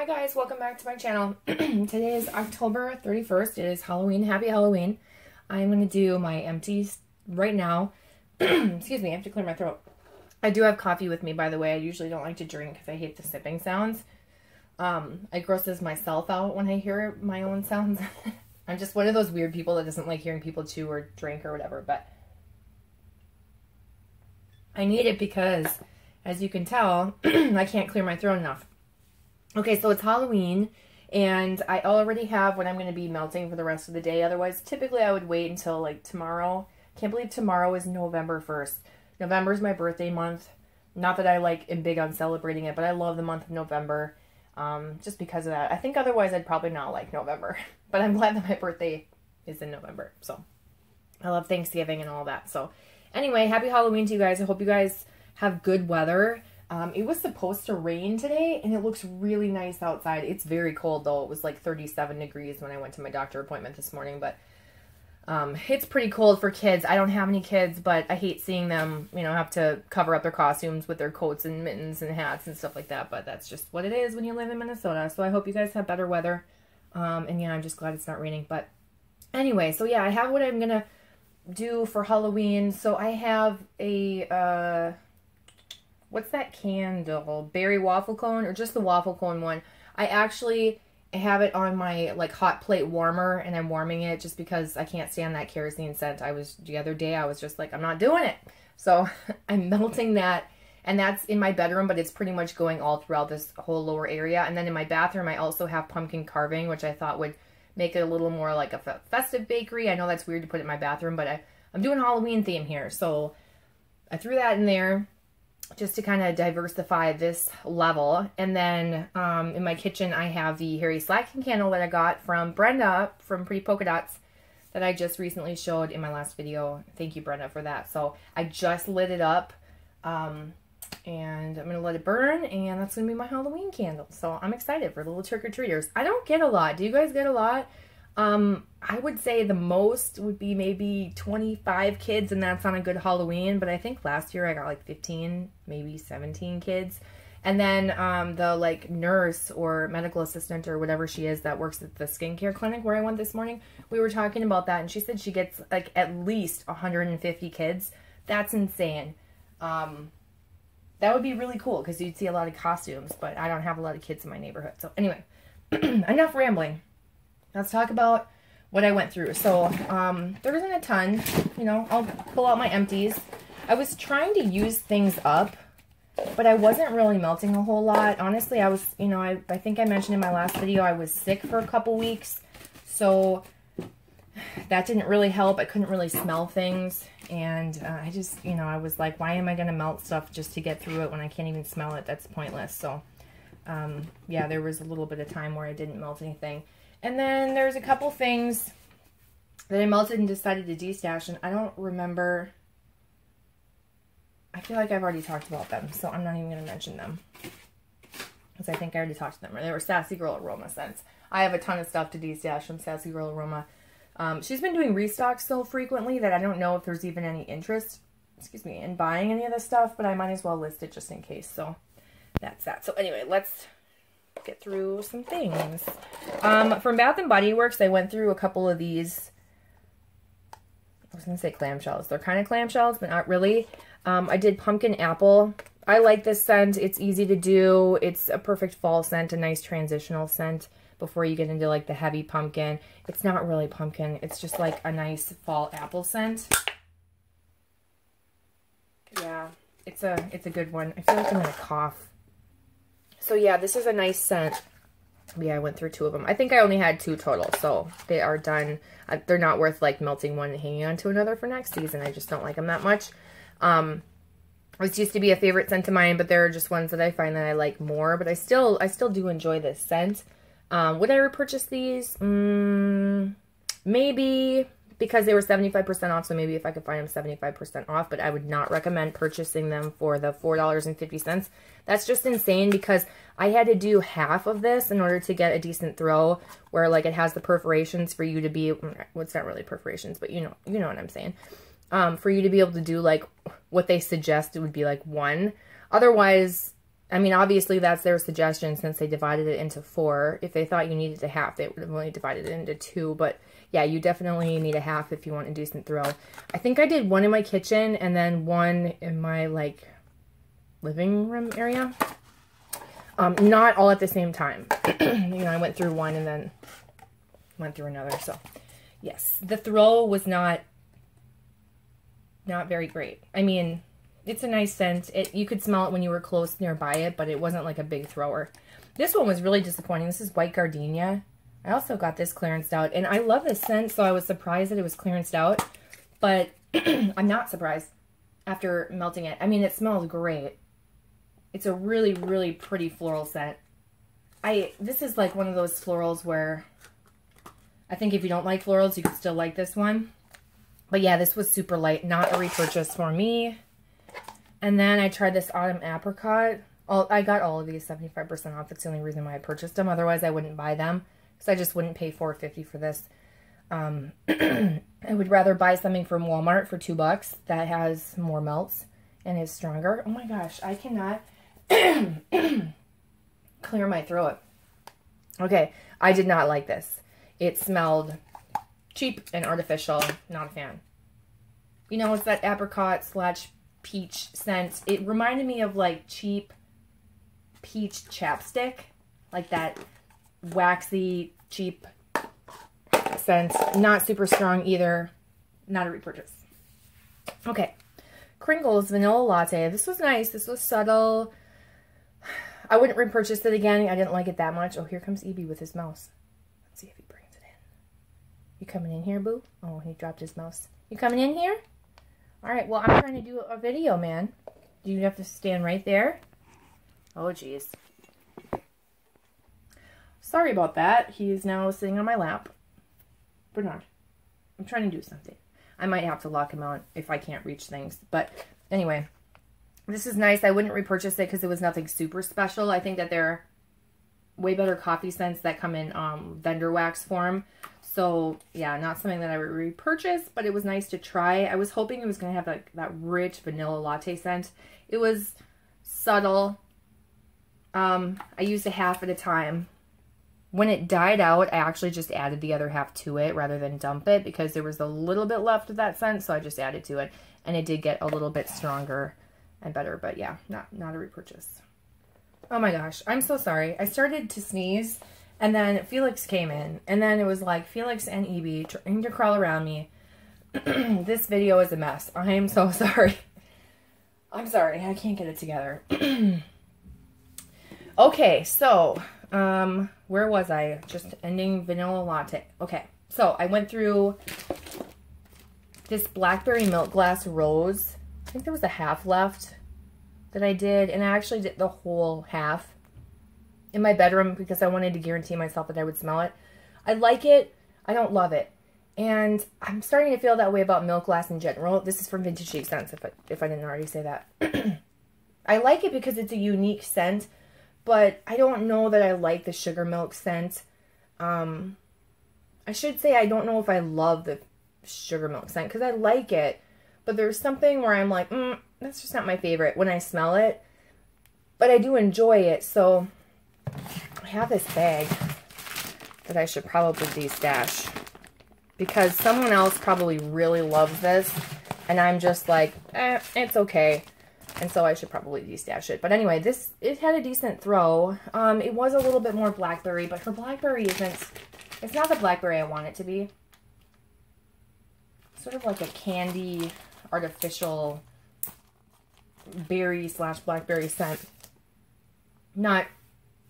guys, welcome back to my channel. Today is October 31st. It is Halloween. Happy Halloween. I'm going to do my empties right now. Excuse me, I have to clear my throat. I do have coffee with me, by the way. I usually don't like to drink because I hate the sipping sounds. It grosses myself out when I hear my own sounds. I'm just one of those weird people that doesn't like hearing people chew or drink or whatever, but I need it because, as you can tell, I can't clear my throat enough. Okay, so it's Halloween, and I already have what I'm going to be melting for the rest of the day. Otherwise, typically I would wait until, like, tomorrow. Can't believe tomorrow is November 1st. November is my birthday month. Not that I, like, am big on celebrating it, but I love the month of November, just because of that. I think otherwise I'd probably not like November, but I'm glad that my birthday is in November, so I love Thanksgiving and all that. So anyway, happy Halloween to you guys. I hope you guys have good weather. It was supposed to rain today, and it looks really nice outside. It's very cold, though. It was like 37 degrees when I went to my doctor appointment this morning, but it's pretty cold for kids. I don't have any kids, but I hate seeing them, you know, have to cover up their costumes with their coats and mittens and hats and stuff like that, but that's just what it is when you live in Minnesota. So I hope you guys have better weather, and yeah, I'm just glad it's not raining. But anyway, so yeah, I have what I'm gonna do for Halloween. So I have a what's that candle? Berry waffle cone, or just the waffle cone one? I actually have it on my, like, hot plate warmer, and I'm warming it just because I can't stand that kerosene scent. The other day, I was just like, I'm not doing it. So I'm melting that, and that's in my bedroom, but it's pretty much going all throughout this whole lower area. And then in my bathroom, I also have pumpkin carving, which I thought would make it a little more like a festive bakery. I know that's weird to put it in my bathroom, but I'm doing Halloween theme here. So I threw that in there just to kind of diversify this level. And then in my kitchen, I have the Harry Slacking candle that I got from Brenda from Pretty Polka Dots that I just recently showed in my last video. Thank you, Brenda, for that. So I just lit it up, and I'm going to let it burn, and that's going to be my Halloween candle. So I'm excited for the little trick-or-treaters. I don't get a lot. Do you guys get a lot? I would say the most would be maybe 25 kids, and that's on a good Halloween, but I think last year I got like 15, maybe 17 kids. And then the, like, nurse or medical assistant or whatever she is that works at the skincare clinic where I went this morning, we were talking about that, and she said she gets like at least 150 kids. That's insane. That would be really cool because you'd see a lot of costumes, but I don't have a lot of kids in my neighborhood. So anyway, enough rambling. Let's talk about what I went through. So, there isn't a ton, you know. I'll pull out my empties. I was trying to use things up, but I wasn't really melting a whole lot. Honestly, I was, you know, I think I mentioned in my last video, I was sick for a couple weeks, so that didn't really help. I couldn't really smell things, and I just, you know, I was like, why am I going to melt stuff just to get through it when I can't even smell it? That's pointless. So, yeah, there was a little bit of time where I didn't melt anything. And then there's a couple things that I melted and decided to destash, and I don't remember. I feel like I've already talked about them, so I'm not even going to mention them, because I think I already talked to them. They were Sassy Girl Aroma scents. I have a ton of stuff to destash from Sassy Girl Aroma. She's been doing restocks so frequently that I don't know if there's even any interest, excuse me, in buying any of this stuff, but I might as well list it just in case. So that's that. So anyway, let's get through some things. From Bath & Body Works, I went through a couple of these. I was going to say clamshells. They're kind of clamshells, but not really. I did Pumpkin Apple. I like this scent. It's easy to do. It's a perfect fall scent, a nice transitional scent before you get into, like, the heavy pumpkin. It's not really pumpkin. It's just, like, a nice fall apple scent. Yeah, it's a good one. I feel like I'm going to cough. So yeah, this is a nice scent. Yeah, I went through 2 of them. I think I only had 2 total, so they are done. They're not worth, like, melting one and hanging on to another for next season. I just don't like them that much. This used to be a favorite scent of mine, but there are just ones that I find that I like more. But I still do enjoy this scent. Would I repurchase these? Maybe, because they were 75% off, so maybe if I could find them 75% off, but I would not recommend purchasing them for the $4.50. That's just insane, because I had to do half of this in order to get a decent throw, where, like, it has the perforations for you to be, well, it's not really perforations, but you know what I'm saying. For you to be able to do, like, what they suggest, it would be, like, 1. Otherwise, I mean, obviously that's their suggestion since they divided it into 4. If they thought you needed a half, they would have only divided it into 2. But yeah, you definitely need a half if you want a decent throw. I think I did 1 in my kitchen and then 1 in my, like, living room area. Not all at the same time. You know, I went through 1 and then went through another. So, yes, the throw was not very great. I mean, it's a nice scent. You could smell it when you were close nearby it, but it wasn't like a big thrower. This one was really disappointing. This is White Gardenia. I also got this clearanced out, and I love this scent, so I was surprised that it was clearanced out, but I'm not surprised after melting it. I mean, it smells great. It's a really, really pretty floral scent. This is like one of those florals where I think if you don't like florals, you could still like this one. But yeah, this was super light, not a repurchase for me. And then I tried this Autumn Apricot. I got all of these 75% off. That's the only reason why I purchased them. Otherwise, I wouldn't buy them because I just wouldn't pay $4.50 for this. I would rather buy something from Walmart for $2 that has more melts and is stronger. Oh my gosh, I cannot clear my throat. Okay, I did not like this. It smelled cheap and artificial. Not a fan. You know, it's that apricot / peach scent. It reminded me of like cheap peach chapstick, like that waxy cheap scent. Not super strong either. Not a repurchase. Okay, Kringles Vanilla Latte. This was nice. This was subtle. I wouldn't repurchase it again. I didn't like it that much. Oh, here comes Evie with his mouse. Let's see if he brings it in. You coming in here, boo? Oh, he dropped his mouse. You coming in here? Alright, well, I'm trying to do a video, man. Do you have to stand right there? Oh, jeez. Sorry about that. He is now sitting on my lap. Bernard, I'm trying to do something. I might have to lock him out if I can't reach things. But anyway, this is nice. I wouldn't repurchase it because it was nothing super special. I think that there are way better coffee scents that come in vendor wax form. So, yeah, not something that I would repurchase, but it was nice to try. I was hoping it was going to have that rich vanilla latte scent. It was subtle. I used a half at a time. When it died out, I actually just added the other half to it rather than dump it because there was a little bit left of that scent, so I just added to it. And it did get a little bit stronger and better, but yeah, not a repurchase. Oh my gosh, I'm so sorry. I started to sneeze. And then Felix came in, and then it was like Felix and Evie trying to crawl around me. This video is a mess. I am so sorry. I'm sorry. I can't get it together. Okay, so, where was I? Just ending vanilla latte. Okay, so I went through this blackberry milk glass rose. I think there was a half left that I did, and I actually did the whole half in my bedroom because I wanted to guarantee myself that I would smell it. I like it. I don't love it. And I'm starting to feel that way about milk glass in general. This is from Vintage Chic Scents, if I didn't already say that. I like it because it's a unique scent, but I don't know that I like the sugar milk scent. I should say I don't know if I love the sugar milk scent because I like it, but there's something where I'm like, that's just not my favorite when I smell it. But I do enjoy it, so I have this bag that I should probably de-stash because someone else probably really loves this and I'm just like, it's okay. And so I should probably de-stash it. But anyway, it had a decent throw. It was a little bit more blackberry, but her blackberry it's not the blackberry I want it to be. Sort of like a candy, artificial berry / blackberry scent. Not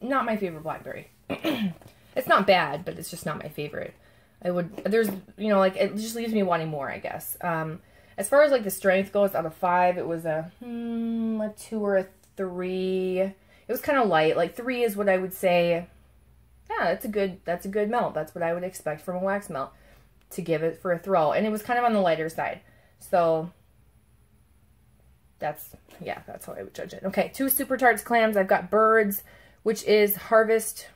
my favorite blackberry. It's not bad, but it's just not my favorite. There's, you know, like, it just leaves me wanting more, I guess. As far as, like, the strength goes, out of 5, it was a 2 or a 3. It was kind of light. Like, 3 is what I would say, yeah, that's a good melt. That's what I would expect from a wax melt to give it for a throw. And it was kind of on the lighter side. So, that's how I would judge it. Okay, 2 Super Tarts clams. I've got Birds, which is Harvest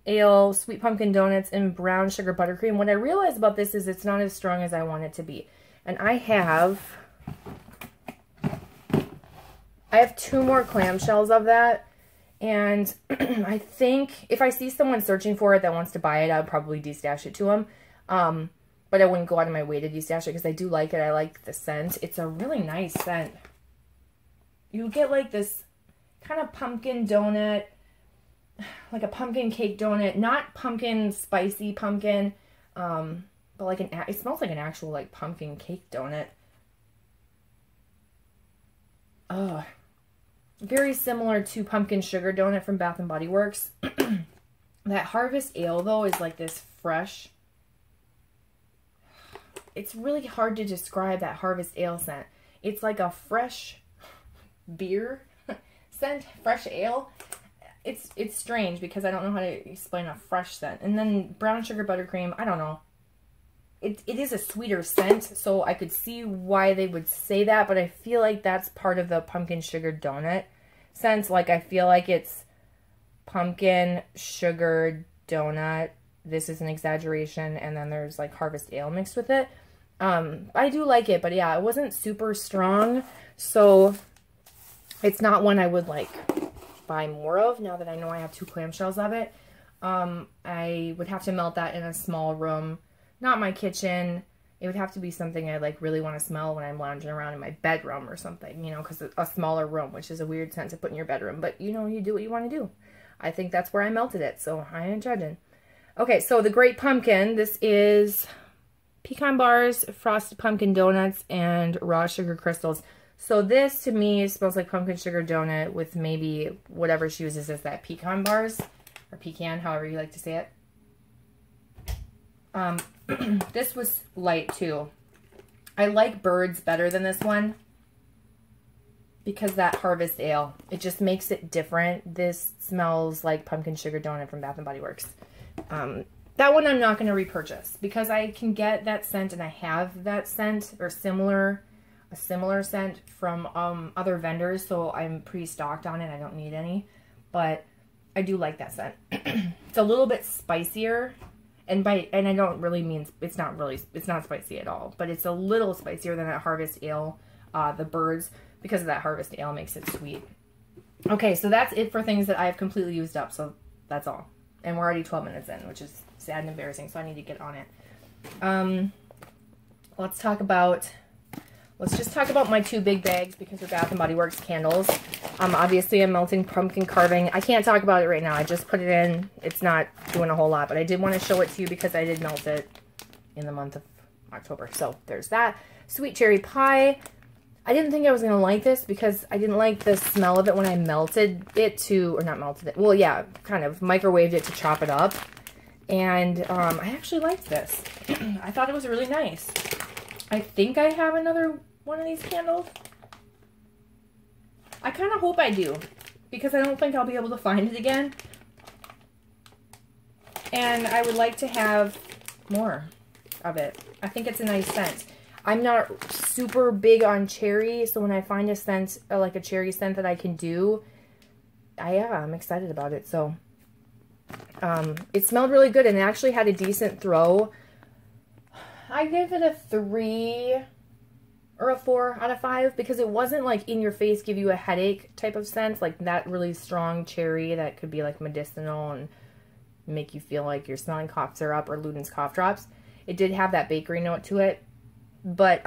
Ale, Sweet Pumpkin Donuts, and Brown Sugar Buttercream. What I realized about this is it's not as strong as I want it to be. And I have 2 more clamshells of that. And I think if I see someone searching for it that wants to buy it, I would probably destash it to them. But I wouldn't go out of my way to destash it because I do like it. I like the scent. It's a really nice scent. You get like this kind of pumpkin donut, like a pumpkin cake donut, not pumpkin, spicy pumpkin, but like it smells like an actual like pumpkin cake donut. Oh, very similar to pumpkin sugar donut from Bath and Body Works. That Harvest Ale though is like this fresh. It's really hard to describe that Harvest Ale scent. It's like a fresh beer scent, fresh ale. It's strange because I don't know how to explain a fresh scent. And then brown sugar buttercream, I don't know. It is a sweeter scent, so I could see why they would say that, but I feel like that's part of the pumpkin sugar donut scent. Like, I feel like it's pumpkin sugar donut. This is an exaggeration, and then there's like Harvest Ale mixed with it. I do like it, but yeah, it wasn't super strong, so it's not one I would like buy more of now that I know I have 2 clamshells of it. I would have to melt that in a small room, not my kitchen. It would have to be something I like really want to smell when I'm lounging around in my bedroom or something, you know, because a smaller room, which is a weird scent to put in your bedroom, but you know, you do what you want to do. I think that's where I melted it, so I ain't judging. Okay, so the Great Pumpkin, this is pecan bars, frosted pumpkin donuts, and raw sugar crystals. So this, to me, smells like pumpkin sugar donut with maybe whatever she uses as that pecan bars, or pecan, however you like to say it. This was light, too. I like Birds better than this one because that Harvest Ale, it just makes it different. This smells like pumpkin sugar donut from Bath and Body Works. That one I'm not going to repurchase because I can get that scent, and I have that scent or a similar scent from other vendors, so I'm pre-stocked on it. I don't need any, but I do like that scent. It's a little bit spicier, and I don't really mean it's not spicy at all, but it's a little spicier than that Harvest Ale, the Birds, because of that Harvest Ale makes it sweet. Okay, so that's it for things that I have completely used up. So that's all. And we're already 12 minutes in, which is sad and embarrassing, so I need to get on it. Let's just talk about my 2 big bags because they're Bath and Body Works candles. Obviously, I'm melting pumpkin carving. I can't talk about it right now. I just put it in. It's not doing a whole lot, but I did want to show it to you because I did melt it in the month of October. So there's that. Sweet cherry pie. I didn't think I was going to like this because I didn't like the smell of it when I melted it or not melted it. Well, yeah, kind of microwaved it to chop it up. And I actually liked this. I thought it was really nice. I think I have another one of these candles. I kind of hope I do because I don't think I'll be able to find it again. And I would like to have more of it. I think it's a nice scent. I'm not super big on cherry, so when I find a scent, like a cherry scent that I can do, I'm excited about it. So it smelled really good, and it actually had a decent throw. I give it a 3 or a 4 out of 5 because it wasn't like in your face, give you a headache type of scent, like that really strong cherry that could be like medicinal and make you feel like you're smelling cough syrup or Luden's cough drops. It did have that bakery note to it. But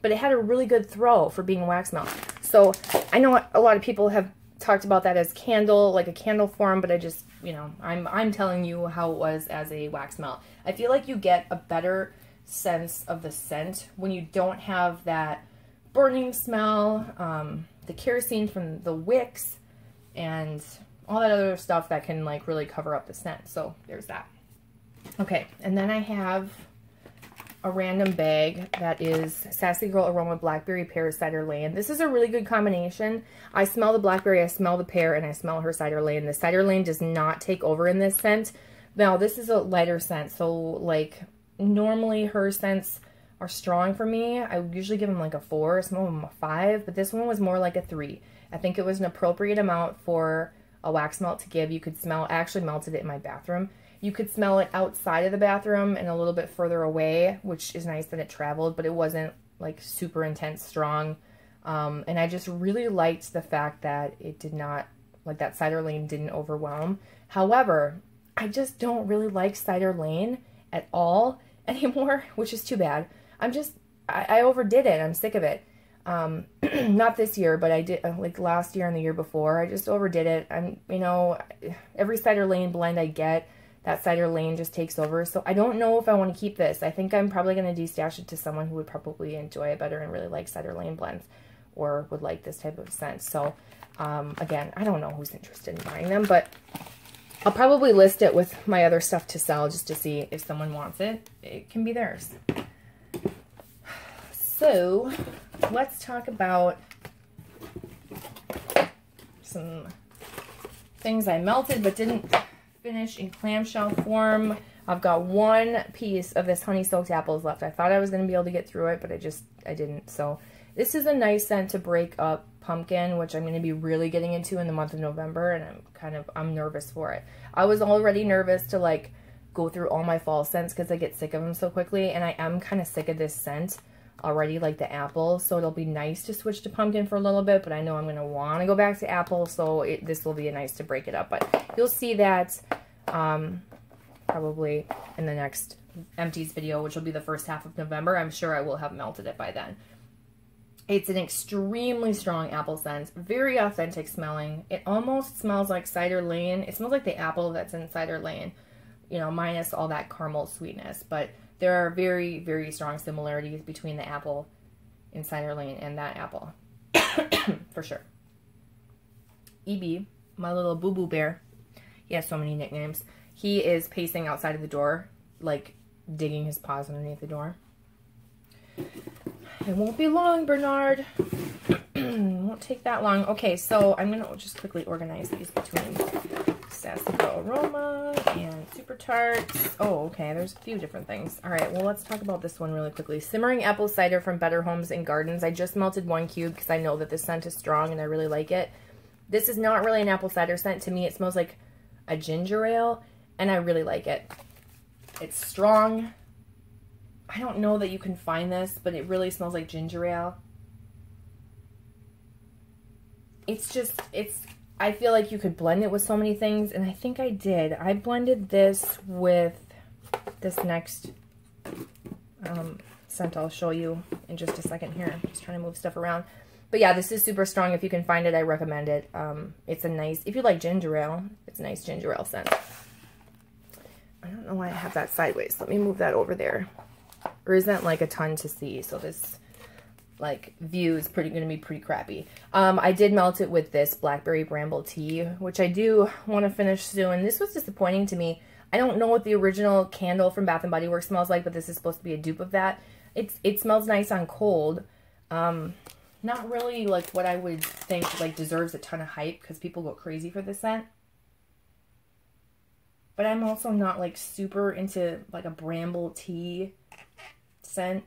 it had a really good throw for being a wax melt. So I know a lot of people have talked about that as candle, like a candle form, but I just, you know, I'm telling you how it was as a wax melt. I feel like you get a better sense of the scent when you don't have that burning smell, the kerosene from the wicks, and all that other stuff that can like really cover up the scent. So there's that. Okay, and then I have a random bag that is Sassy Girl Aroma Blackberry Pear Cider Lane. This is a really good combination. I smell the blackberry, I smell the pear, and I smell her cider lane. The cider lane does not take over in this scent. Now, this is a lighter scent, so like normally her scents are strong for me. I usually give them like a 4, some of them a 5, but this one was more like a 3. I think it was an appropriate amount for a wax melt to give. You could smell, I actually melted it in my bathroom. You could smell it outside of the bathroom and a little bit further away, which is nice that it traveled, but it wasn't like super intense strong. And I just really liked the fact that it did not like that Cider Lane didn't overwhelm. However, I just don't really like Cider Lane at all anymore, which is too bad. I overdid it. I'm sick of it. Not this year, but I did like last year and the year before. I just overdid it. You know, every Cider Lane blend I get, that Cider Lane just takes over. So I don't know if I want to keep this. I think I'm probably going to destash it to someone who would probably enjoy it better and really like Cider Lane blends or would like this type of scent. So, again, I don't know who's interested in buying them, but I'll probably list it with my other stuff to sell just to see if someone wants it. It can be theirs. So, let's talk about some things I melted but didn't finish in clamshell form. I've got one piece of this honey soaked apples left. I thought I was going to be able to get through it, but I didn't. So, this is a nice scent to break up pumpkin, which I'm going to be really getting into in the month of November, and I'm nervous for it. I was already nervous to like go through all my fall scents because I get sick of them so quickly, and I am kind of sick of this scent already, like the apple, so it'll be nice to switch to pumpkin for a little bit, but I know I'm going to want to go back to apple, so this will be nice to break it up. But you'll see that probably in the next Empties video, which will be the first half of November. I'm sure I will have melted it by then. It's an extremely strong apple scent, very authentic smelling. It almost smells like Cider Lane. It smells like the apple that's in Cider Lane, you know, minus all that caramel sweetness. But there are very, very strong similarities between the apple in Cider Lane and that apple, for sure. EB, my little boo-boo bear, he has so many nicknames. He is pacing outside of the door, like digging his paws underneath the door. It won't be long, Bernard. It won't take that long. Okay, so I'm going to just quickly organize these between Sassy Girl Aroma and Super Tarts. Oh, okay, there's a few different things. All right, well, let's talk about this one really quickly. Simmering Apple Cider from Better Homes and Gardens. I just melted 1 cube because I know that this scent is strong and I really like it. This is not really an apple cider scent. To me, it smells like a ginger ale, and I really like it. It's strong. I don't know that you can find this, but it really smells like ginger ale. I feel like you could blend it with so many things, and I think I did. I blended this with this next scent I'll show you in just a second here. I'm just trying to move stuff around. But yeah, this is super strong. If you can find it, I recommend it. It's a nice, if you like ginger ale, it's a nice ginger ale scent. I don't know why I have that sideways. Let me move that over there. There isn't like a ton to see, so this like view is going to be pretty crappy. I did melt it with this blackberry bramble tea, which I do want to finish soon. This was disappointing to me. I don't know what the original candle from Bath & Body Works smells like, but this is supposed to be a dupe of that. It smells nice on cold. Not really like what I would think like deserves a ton of hype because people go crazy for this scent. But I'm also not like super into like a bramble tea scent.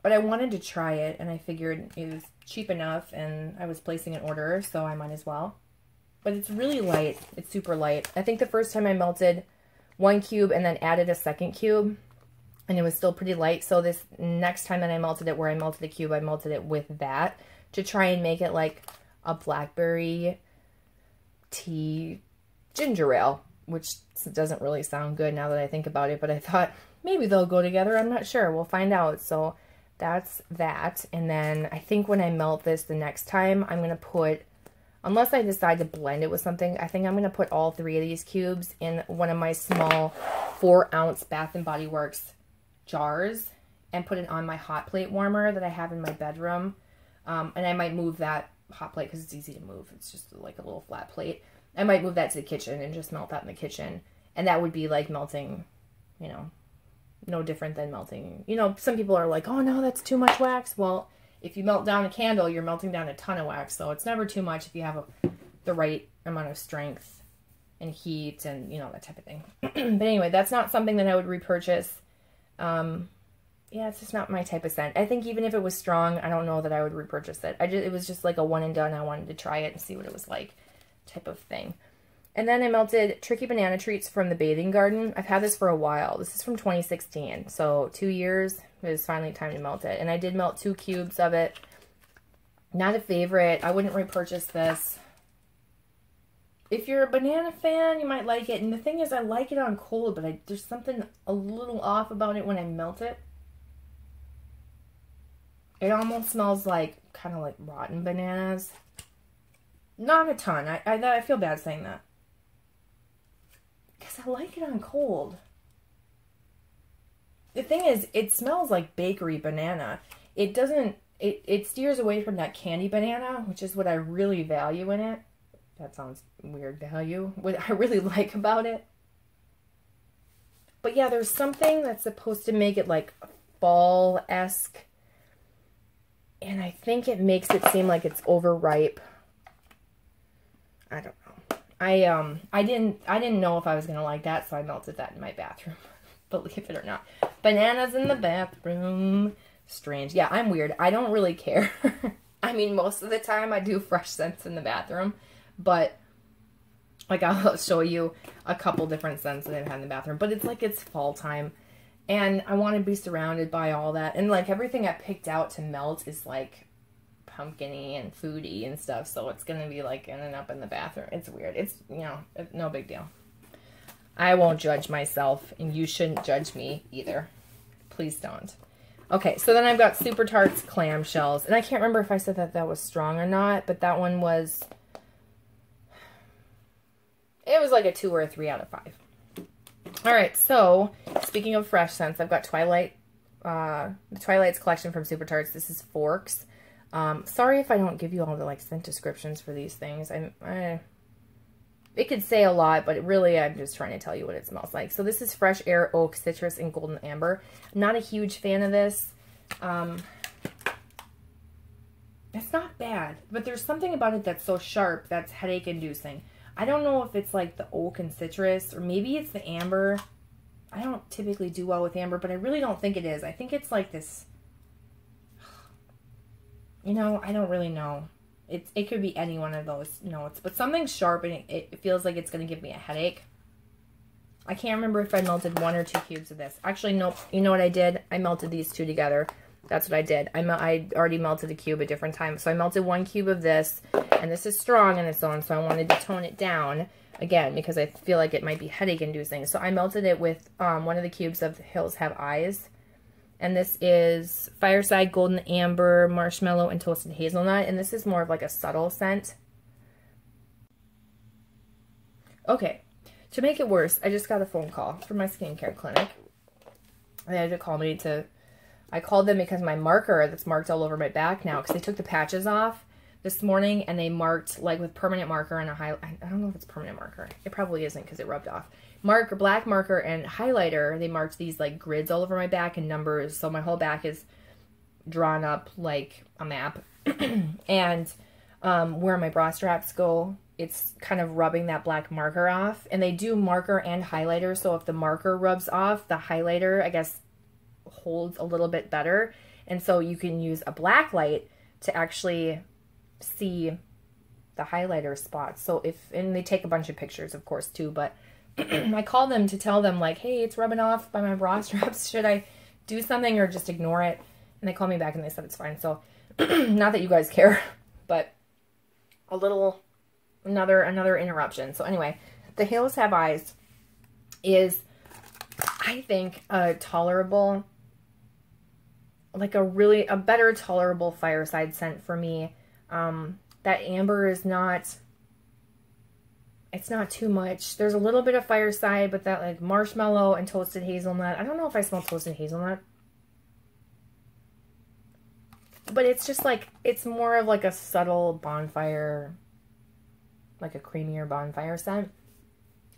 But I wanted to try it, and I figured it was cheap enough, and I was placing an order, so I might as well. But it's really light. It's super light. I think the first time I melted 1 cube and then added a 2nd cube, and it was still pretty light. So this next time that I melted it, where I melted a cube, I melted it with that to try and make it like a blackberry tea ginger ale, which doesn't really sound good now that I think about it, but I thought maybe they'll go together. I'm not sure. We'll find out. So that's that. And then I think when I melt this the next time, I'm going to put, unless I decide to blend it with something, I think I'm going to put all 3 of these cubes in one of my small 4-ounce Bath & Body Works jars and put it on my hot plate warmer that I have in my bedroom. And I might move that hot plate because it's easy to move. It's just like a little flat plate. I might move that to the kitchen and just melt that in the kitchen. And that would be like melting, you know, no different than melting. You know, some people are like, oh no, that's too much wax. Well, if you melt down a candle, you're melting down a ton of wax. So it's never too much if you have the right amount of strength and heat and, you know, that type of thing. But anyway, that's not something that I would repurchase. Yeah, it's just not my type of scent. I think even if it was strong, I don't know that I would repurchase it. It was just like a one and done. I wanted to try it and see what it was like type of thing. And then I melted Tricky Banana Treats from the Bathing Garden. I've had this for a while. This is from 2016. So 2 years. It was finally time to melt it. And I did melt 2 cubes of it. Not a favorite. I wouldn't repurchase this. if you're a banana fan, you might like it. And the thing is, I like it on cold, but there's something a little off about it when I melt it. It almost smells like, kind of like rotten bananas. Not a ton. I feel bad saying that. Because I like it on cold. The thing is, it smells like bakery banana. It doesn't, it steers away from that candy banana, which is what I really value in it. That sounds weird, value. What I really like about it. But yeah, there's something that's supposed to make it like fall-esque. And I think it makes it seem like it's overripe. I don't know. I didn't know if I was gonna like that, so I melted that in my bathroom. Believe it or not. Bananas in the bathroom. Strange. Yeah, I'm weird. I don't really care. I mean, most of the time I do fresh scents in the bathroom, but like I'll show you a couple different scents that I've had in the bathroom. But it's like it's fall time, and I want to be surrounded by all that. And like everything I picked out to melt is like pumpkin-y and foody and stuff, so it's gonna be like in and up in the bathroom. It's weird. It's, you know, no big deal. I won't judge myself, and you shouldn't judge me either. Please don't. Okay, so then I've got Super Tarts clamshells, and I can't remember if I said that that was strong or not, but that one was, it was like a 2 or a 3 out of 5. All right, so speaking of fresh scents, I've got Twilight, the Twilight's collection from Super Tarts. This is Forks. Sorry if I don't give you all the like scent descriptions for these things. It could say a lot, but really I'm just trying to tell you what it smells like. So this is Fresh Air, Oak, Citrus, and Golden Amber. I'm not a huge fan of this. It's not bad, but there's something about it that's so sharp that's headache inducing. I don't know if it's like the oak and citrus, or maybe it's the amber. I don't typically do well with amber, but I really don't think it is. I think it's like this, you know, I don't really know. It could be any one of those notes, but something sharp, and it feels like it's going to give me a headache. I can't remember if I melted 1 or 2 cubes of this. Actually, nope. You know what I did? I melted these 2 together. That's what I did. I already melted a cube a different time. So I melted 1 cube of this, and this is strong on its own, so I wanted to tone it down, again, because I feel like it might be headache-inducing. So I melted it with 1 of the cubes of Hills Have Eyes. And this is Fireside, Golden Amber, Marshmallow, and Toasted Hazelnut. And this is more of like a subtle scent. Okay, to make it worse, I just got a phone call from my skincare clinic. They had to call me to... I called them because my marker that's marked all over my back now, because they took the patches off this morning, and they marked like with permanent marker and a highlight. I don't know if it's permanent marker. It probably isn't because it rubbed off. Marker, black marker, and highlighter. They marked these like grids all over my back and numbers, so my whole back is drawn up like a map. And where my bra straps go, it's kind of rubbing that black marker off. And they do marker and highlighter, so if the marker rubs off, the highlighter, I guess, holds a little bit better. And so you can use a black light to actually see the highlighter spots. So and they take a bunch of pictures, of course, too, but I called them to tell them, like, hey, it's rubbing off by my bra straps. Should I do something or just ignore it? And they called me back and they said it's fine. So, not that you guys care, but another interruption. So anyway, the Hills Have Eyes is, I think, a tolerable, like a better tolerable fireside scent for me. That amber is not... It's not too much. There's a little bit of fireside, but that like marshmallow and toasted hazelnut. I don't know if I smell toasted hazelnut. But it's just like, it's more of like a subtle bonfire, like a creamier bonfire scent.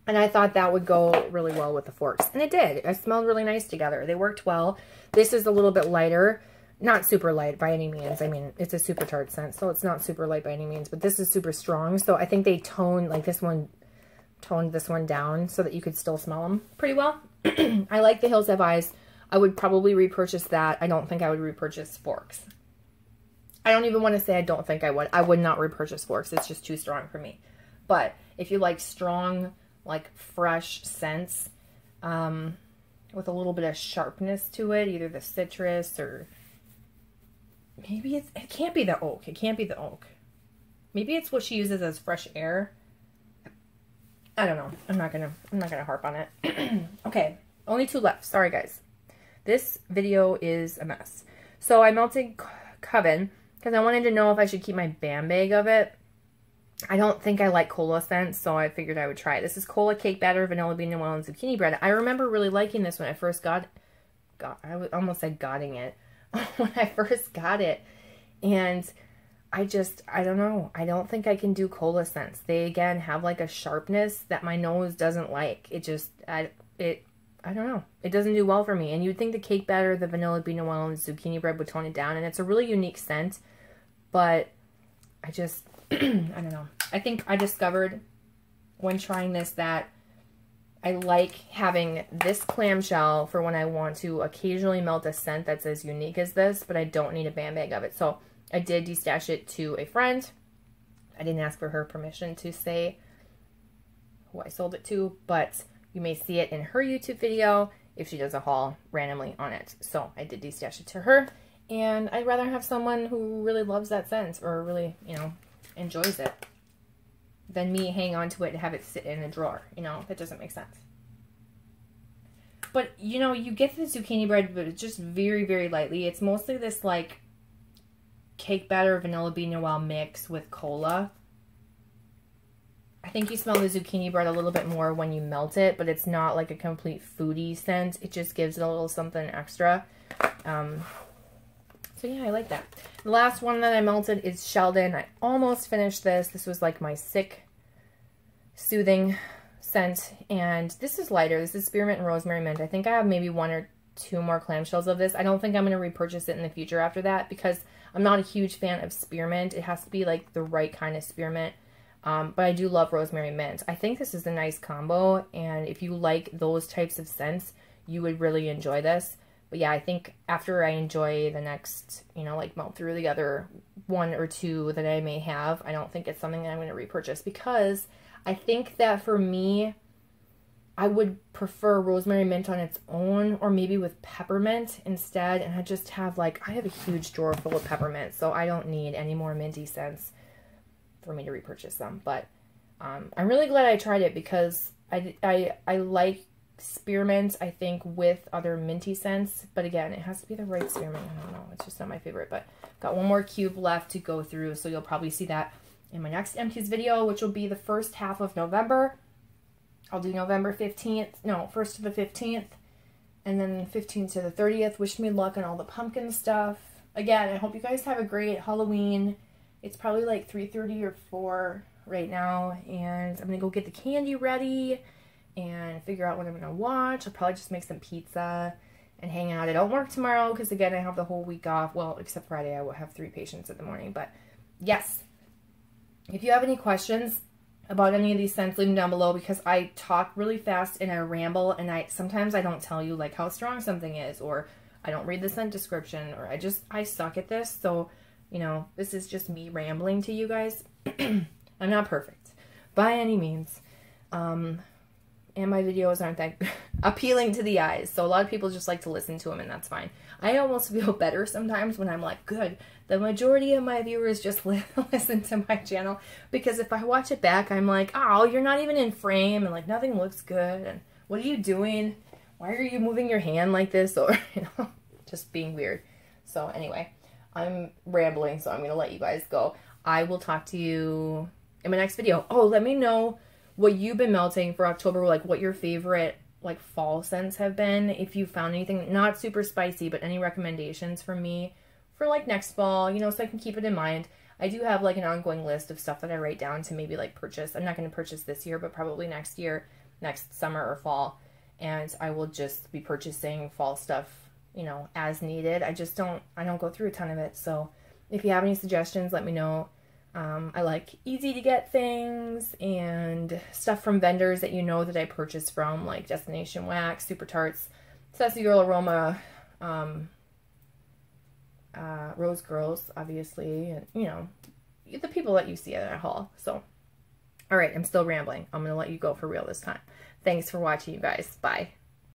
And I thought that would go really well with the Forks. And it did. It smelled really nice together. They worked well. This is a little bit lighter. Not super light by any means. I mean, it's a Super Tart scent, so it's not super light by any means, but this is super strong. So I think they toned this one down so that you could still smell them pretty well. I like the Hills Have Eyes. I would probably repurchase that. I don't think I would repurchase Forks. I don't even want to say I don't think I would. I would not repurchase Forks. It's just too strong for me. But if you like strong, like fresh scents, with a little bit of sharpness to it, either the citrus or... Maybe it can't be the oak. It can't be the oak. Maybe it's what she uses as fresh air. I don't know. I'm not gonna harp on it. Okay, only 2 left. Sorry, guys. This video is a mess. So I melted Coven because I wanted to know if I should keep my BAM bag of it. I don't think I like cola scents, so I figured I would try it. This is cola, cake batter, vanilla bean, and oil, and zucchini bread. I remember really liking this when I first I almost said gotting it. When I first got it. And I don't know. I don't think I can do cola scents. They, again, have like a sharpness that my nose doesn't like. It just, I don't know. It doesn't do well for me. And you'd think the cake batter, the vanilla bean oil, and the zucchini bread would tone it down. And it's a really unique scent. But I just, I don't know. I think I discovered when trying this that I like having this clamshell for when I want to occasionally melt a scent that's as unique as this, but I don't need a BAM bag of it. So I did destash it to a friend. I didn't ask for her permission to say who I sold it to, but you may see it in her YouTube video if she does a haul randomly on it. So I did destash it to her, and I'd rather have someone who really loves that scent or really, you know, enjoys it than me hang on to it and have it sit in a drawer. You know, that doesn't make sense. But, you know, you get the zucchini bread, but it's just very, very lightly. It's mostly this, like, cake batter, vanilla bean oil mix with cola. I think you smell the zucchini bread a little bit more when you melt it, but it's not like a complete foodie scent. It just gives it a little something extra. So yeah, I like that. The last one that I melted is Sheldon. I almost finished this. This was like my sick, soothing scent. And this is lighter. This is spearmint and rosemary mint. I think I have maybe 1 or 2 more clamshells of this. I don't think I'm going to repurchase it in the future after that because I'm not a huge fan of spearmint. It has to be like the right kind of spearmint. But I do love rosemary mint. I think this is a nice combo. And if you like those types of scents, you would really enjoy this. But yeah, I think after I enjoy the next, you know, like melt through the other 1 or 2 that I may have, I don't think it's something that I'm going to repurchase because I think that for me, I would prefer rosemary mint on its own or maybe with peppermint instead. And I just have like, I have a huge drawer full of peppermint, so I don't need any more minty scents for me to repurchase them. But I'm really glad I tried it because I like spearmint, I think, with other minty scents, but again, it has to be the right spearmint. I don't know, it's just not my favorite. But got 1 more cube left to go through, so you'll probably see that in my next Empties video, which will be the first half of November. I'll do November 15th, no, 1st to the 15th, and then 15th to the 30th. Wish me luck on all the pumpkin stuff. Again, I hope you guys have a great Halloween. It's probably like 3:30 or 4 right now, and I'm gonna go get the candy ready and figure out what I'm going to watch. I'll probably just make some pizza and hang out. I don't work tomorrow because, again, I have the whole week off. Well, except Friday, I will have 3 patients in the morning. But, yes, if you have any questions about any of these scents, leave them down below because I talk really fast and I ramble. And sometimes I don't tell you, like, how strong something is, or I don't read the scent description, or I suck at this. So, you know, this is just me rambling to you guys. I'm not perfect by any means. And my videos aren't that appealing to the eyes. So a lot of people just like to listen to them, and that's fine. I almost feel better sometimes when I'm like, good, the majority of my viewers just listen to my channel. Because if I watch it back, I'm like, oh, you're not even in frame, and like nothing looks good. And what are you doing? Why are you moving your hand like this? Or, you know, just being weird. So anyway, I'm rambling, so I'm going to let you guys go. I will talk to you in my next video. Oh, let me know what you've been melting for October, like what your favorite like fall scents have been. If you found anything not super spicy, but any recommendations for me for like next fall, you know, so I can keep it in mind. I do have like an ongoing list of stuff that I write down to maybe like purchase. I'm not going to purchase this year, but probably next year, next summer or fall. And I will just be purchasing fall stuff, you know, as needed. I don't go through a ton of it. So if you have any suggestions, let me know. I like easy to get things and stuff from vendors that you know that I purchase from, like Destination Wax, Super Tarts, Sassy Girl Aroma, Rose Girls, obviously, and, you know, the people that you see at a haul. So, all right, I'm still rambling. I'm going to let you go for real this time. Thanks for watching, you guys. Bye.